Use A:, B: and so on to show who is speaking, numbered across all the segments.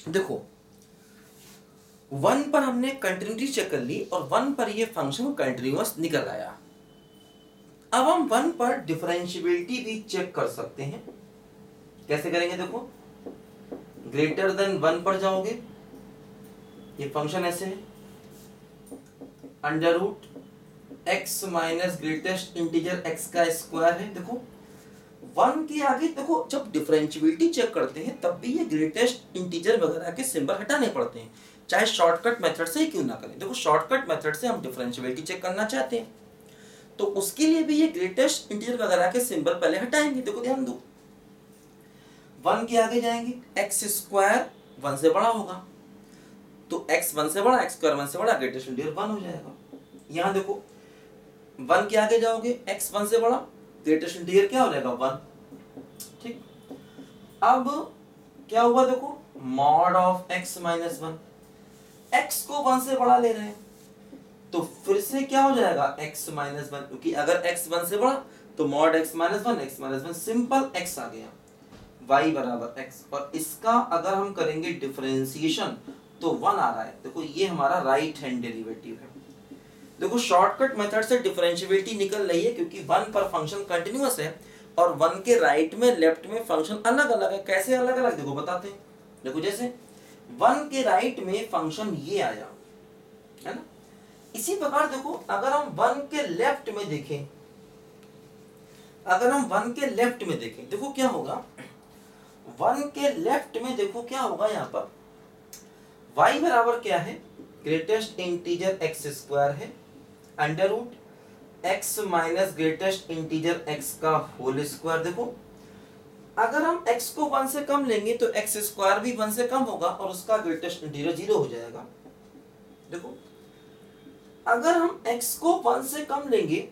A: देखो 1 पर हमने कंटिन्यूटी चेक कर ली और 1 पर ये फंक्शन कंटिन्यूअस निकल आया। अब हम 1 पर डिफरेंशियबिलिटी भी चेक कर सकते हैं। कैसे करेंगे? देखो ग्रेटर देन 1 पर जाओगे, ये फंक्शन ऐसे है, under root x minus greatest integer x का स्क्वायर है। देखो 1 के आगे देखो जब डिफरेंशियबिलिटी चेक करते हैं तब भी ये ग्रेटेस्ट इंटीजर वगैरह के सिंबल हटाने पड़ते हैं, चाहे शॉर्टकट मेथड से ही क्यों ना करें। देखो शॉर्टकट मेथड से हम डिफरेंशियबिलिटी चेक करना चाहते हैं तो उसके लिए भी ये ग्रेटेस्ट इंटीजर वगैरह के सिंबल पहले हटाएंगे। देखो ध्यान दो, 1 के आगे जाएंगे, एक्स स्क्वायर 1 से बड़ा होगा तो x 1 से बड़ा, x स्क्वायर 1 से बड़ा, ग्रेटेस्ट इंटीजर 1 हो जाएगा। यहाँ देखो 1 के आगे जाओगे, x 1 से बड़ा, ग्रेटेस्ट इंटीजर क्या हो जाएगा? 1। ठीक, अब क्या हुआ? देखो mod of x minus 1, x को 1 से बड़ा ले रहे हैं तो फिर से क्या हो जाएगा? x माइनस 1, क्योंकि अगर x 1 से बड़ा तो mod x minus 1, simple x आ गया, y बराबर x। और इसका अगर हम करेंगे डिफरेंशिएशन तो 1 आ रहा है। देखो ये हमारा राइट हैंड डेरिवेटिव है। देखो शॉर्टकट मेथड से डिफरेंशियबिलिटी निकल रही है क्योंकि 1 पर फंक्शन कंटिन्यूअस है और 1 के राइट में लेफ्ट में फंक्शन अलग अलग है। कैसे अलग अलग? देखो बताते हैं। देखो जैसे 1 के राइट में फंक्शन ये आया है ना, इसी प्रकार देखो अगर हम 1 के लेफ्ट में देखें, अगर हम 1 के लेफ्ट में देखें देखो क्या होगा? 1 के लेफ्ट में देखो क्या होगा? यहाँ पर y बराबर क्या है? ग्रेटेस्ट इंटीजर एक्स स्क्वायर है, under root x minus greatest integer x का होल स्क्वायर। देखो अगर हम x को 1 से कम लेंगे तो एक्स स्क्वायर भी 1 से कम होगा और उसका ग्रेटेस्ट इंटीजर 0 हो जाएगा। देखो अगर हम x को 1 से कम लेंगे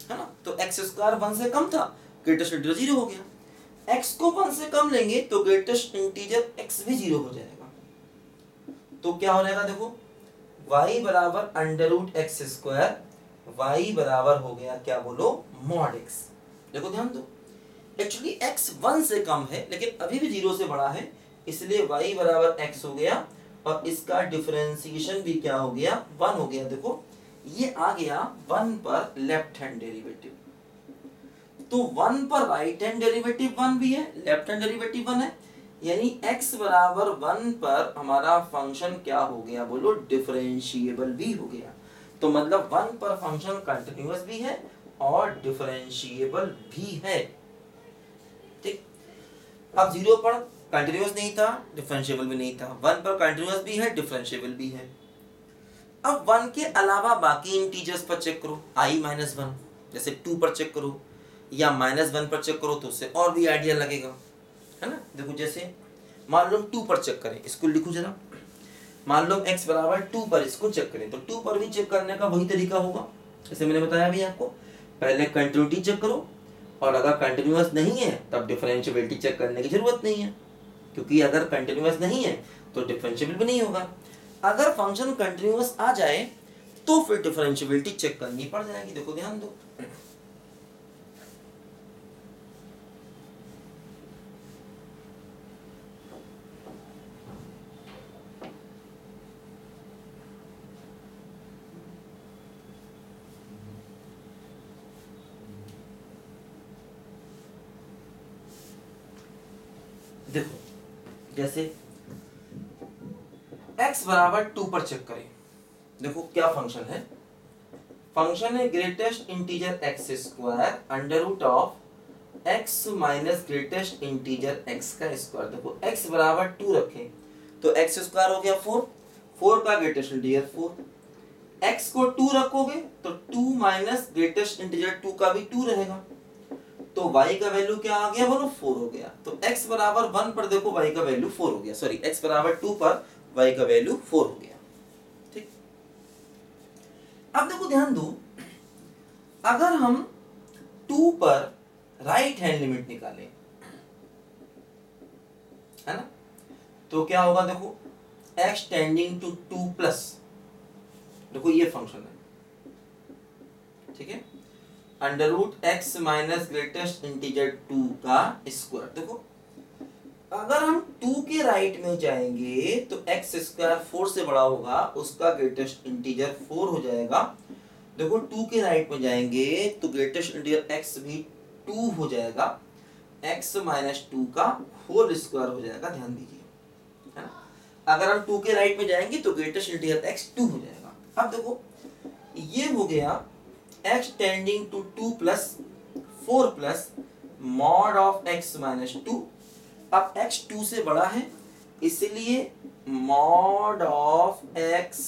A: है ना, तो एक्स स्क्वायर 1 से कम था, ग्रेटेस्ट इंटीजर 0 हो गया। x को 1 से कम लेंगे तो ग्रेटेस्ट इंटीजर x भी 0 हो जाएगा। तो क्या हो जाएगा? देखो y बराबर under root x square, y बराबर हो गया क्या बोलो? Mod x। देखो ध्यान दो, एक्चुअली x 1 से कम है लेकिन अभी भी 0 से बड़ा है, इसलिए y बराबर x हो गया और इसका डिफरेंशिएशन भी क्या हो गया? 1 हो गया। देखो ये आ गया 1 पर लेफ्ट हैंड डेरिवेटिव, तो 1 पर राइट हैंड डेरिवेटिव 1 भी है, लेफ्ट हैंड डेरिवेटिव 1 है, यानी x बराबर 1 पर हमारा फंक्शन क्या हो गया बोलो? डिफरेंशिएबल भी हो गया। तो मतलब 1 पर फंक्शन कंटिन्यूअस भी है और डिफरेंशिएबल भी है। ठीक, अब 0 पर कंटिन्यूअस नहीं था, डिफरेंशिएबल भी नहीं था, 1 पर कंटिन्यूअस भी है, डिफरेंशिएबल भी है। अब 1 के अलावा बाकी इंटीजर्स पर चेक करो, i माइनस 1, जैसे 2 पर चेक करो या -1 पर चेक करो तो उससे और भी आइडिया लगेगा, है ना। देखो जैसे मान लो 2 पर चेक करें, इसको लिखो जरा, मान लो x बराबर 2 पर इसको चेक करें तो 2 पर भी चेक करने का वही तरीका होगा जैसे मैंने बताया भी आपको। पहले कंटिन्यूटी चेक करो और अगर कंटिन्यूअस नहीं है तब डिफरेंशिएबिलिटी चेक करने की जरूरत नहीं है, क्योंकि अगर कंटिन्यूअस नहीं है तो डिफरेंशिएबल भी नहीं होगा। अगर फंक्शन कंटिन्यूअस आ जाए तो फिर डिफरेंशिएबिलिटी चेक करनी पड़ जाएगी। देखो ध्यान दो, देखो जैसे x बराबर 2 पर चेक करें, देखो क्या फंक्शन है, फंक्शन है greatest integer x square under root of x minus greatest integer x का स्क्वायर। देखो x बराबर 2 रखें तो एक्स स्क्वायर हो गया 4, 4 का ग्रेटेस्ट इंटीजर 4, x को 2 रखोगे तो 2 माइनस ग्रेटेस्ट इंटीजर 2 का भी 2 रहेगा, तो y का वैल्यू क्या आ गया बोलो? 4 हो गया। तो x बराबर 1 पर देखो y का वैल्यू 4 हो गया, सॉरी x बराबर 2 पर y का वैल्यू 4 हो गया। ठीक, अब देखो ध्यान दो, अगर हम 2 पर राइट हैंड लिमिट निकालें है ना, तो क्या होगा? देखो x टेंडिंग टू 2 प्लस, देखो ये फंक्शन है, ठीक है, under root x minus greatest integer 2 का स्क्वायर। देखो अगर हम 2 के राइट में जाएंगे तो एक्स स्क्वायर 4 से बड़ा होगा, उसका ग्रेटेस्ट इंटीजर 4 हो जाएगा। देखो 2 के राइट में जाएंगे तो ग्रेटेस्ट इंटीजर एक्स भी 2 हो जाएगा, एक्स माइनस 2 का होल स्क्वायर हो जाएगा, ध्यान दीजिए, है ना। अगर हम 2 के राइट में जाएंगे तो ग्रेटेस्ट इंटीजर एक्स 2 हो जाएगा। अब देखो ये हो गया x tending to 2 plus 4 plus mod of x minus 2। अब x 2 से बड़ा है इसलिए मॉड ऑफ x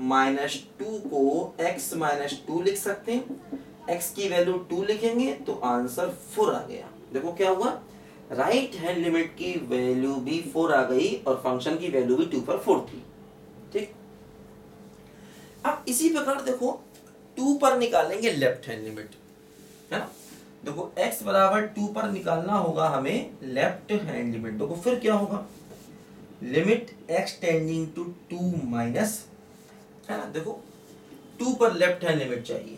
A: माइनस 2 को x माइनस 2 लिख सकते हैं। x की वैल्यू 2 लिखेंगे तो आंसर 4 आ गया। देखो क्या हुआ, राइट हैंड लिमिट की वैल्यू भी 4 आ गई और फंक्शन की वैल्यू भी 2 पर 4 थी। ठीक, अब इसी प्रकार देखो 2 पर निकालेंगे लेफ्ट हैंड लिमिट, है ना। देखो x बराबर 2 पर निकालना होगा हमें लेफ्ट हैंड लिमिट। देखो फिर क्या होगा, limit x tending to 2 minus, है ना। देखो 2 पर लेफ्ट हैंड लिमिट चाहिए,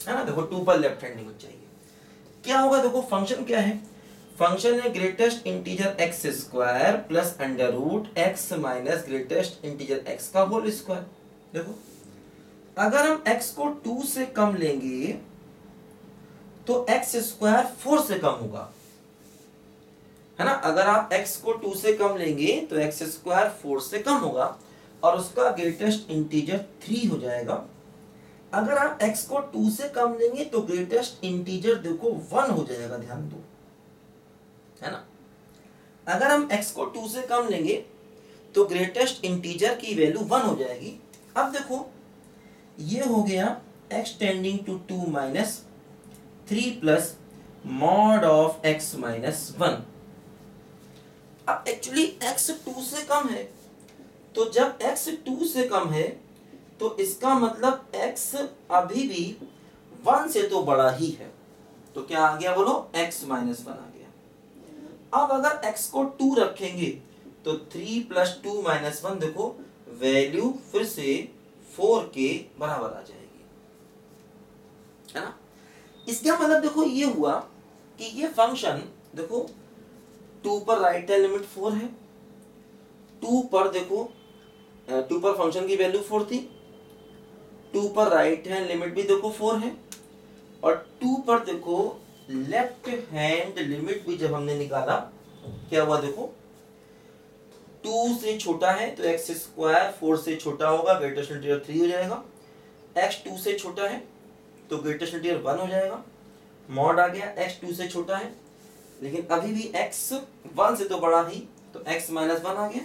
A: है ना। देखो 2 पर लेफ्ट हैंड लिमिट चाहिए, क्या होगा, देखो फंक्शन क्या है, फंक्शन है greatest integer x square plus under root x minus greatest integer x का होल स्क्वायर। देखो अगर हम x को 2 से कम लेंगे तो एक्स स्क्वायर 4 से कम होगा, है ना। अगर आप x को 2 से कम लेंगे तो एक्स स्क्वायर 4 से कम होगा और उसका ग्रेटेस्ट इंटीजर 3 हो जाएगा। अगर आप x को 2 से कम लेंगे तो ग्रेटेस्ट इंटीजर देखो 1 हो जाएगा, ध्यान दो, है ना। अगर हम x को 2 से कम लेंगे तो ग्रेटेस्ट इंटीजर की वैल्यू 1 हो जाएगी। अब देखो ये हो गया x tending to 2 minus 3 plus mod of x minus 1। अब एक्चुअली x 2 से कम है, तो जब x 2 से कम है तो इसका मतलब x अभी भी 1 से तो बड़ा ही है, तो क्या आ गया बोलो, x माइनस 1 आ गया। अब अगर x को 2 रखेंगे तो 3 प्लस 2 माइनस 1, देखो वैल्यू फिर से 4 के बराबर आ जाएगी, है ना। इसका मतलब देखो ये हुआ कि ये फंक्शन देखो 2 पर राइट हैंड लिमिट 4 है, 2 पर देखो 2 पर फंक्शन की वैल्यू 4 थी, 2 पर राइट हैंड लिमिट भी देखो 4 है, और 2 पर देखो लेफ्ट हैंड लिमिट भी जब हमने निकाला क्या हुआ, देखो 2 से छोटा है तो एक्स स्क्वायर 4 से छोटा होगा, ग्रेटेस्ट इंटीजर 3 हो जाएगा। x 2 से छोटा है तो ग्रेटेस्ट इंटीजर 1 हो जाएगा, मॉड आ गया, x 2 से छोटा है लेकिन अभी भी x 1 से तो बड़ा ही, तो x माइनस 1 आ गया।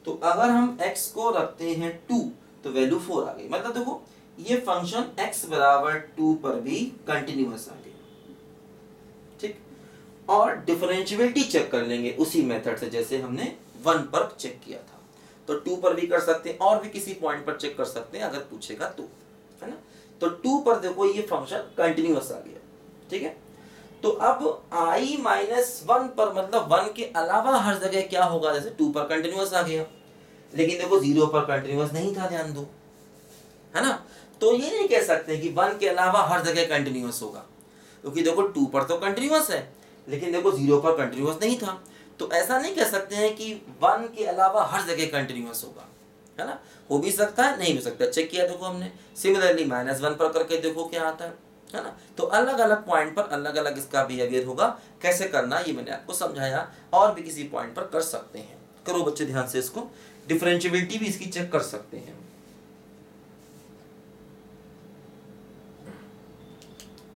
A: तो अगर हम x को रखते हैं 2 तो वैल्यू 4 आ गई। मतलब देखो ये फंक्शन x बराबर 2 पर भी कंटिन्यूअस आ गया, ठीक। और डिफरेंशिएबिलिटी चेक कर लेंगे उसी मेथड से जैसे हमने 1 पर चेक किया था, तो 2 पर भी कर सकते हैं और भी किसी पॉइंट पर चेक कर सकते हैं अगर पूछेगा तो, है ना। तो 2 पर देखो ये फंक्शन कंटिन्यूअस आ गया, ठीक है। तो अब i माइनस 1 पर मतलब 1 के अलावा हर जगह क्या होगा, जैसे 2 पर कंटिन्यूअस आ गया लेकिन देखो 0 पर कंटिन्यूअस नहीं था, ध्यान दो, है ना। तो ये नहीं कह सकते कि 1 के अलावा हर जगह कंटिन्यूअस होगा, क्योंकि देखो 2 पर तो कंटिन्यूअस है लेकिन देखो 0 पर कंटिन्यूअस नहीं था, तो ऐसा नहीं कह सकते हैं कि 1 के अलावा हर जगह कंटिन्यूअस होगा, है ना। हो भी सकता है, नहीं हो सकता, चेक किया देखो हमने। सिमिलरली -1 पर करके देखो क्या आता है ना। तो अलग अलग पॉइंट पर अलग अलग इसका बिहेवियर होगा, कैसे करना ये मैंने आपको समझाया, और भी किसी पॉइंट पर कर सकते हैं। करो बच्चे ध्यान से इसको, डिफरेंशिएबिलिटी भी इसकी चेक कर सकते हैं।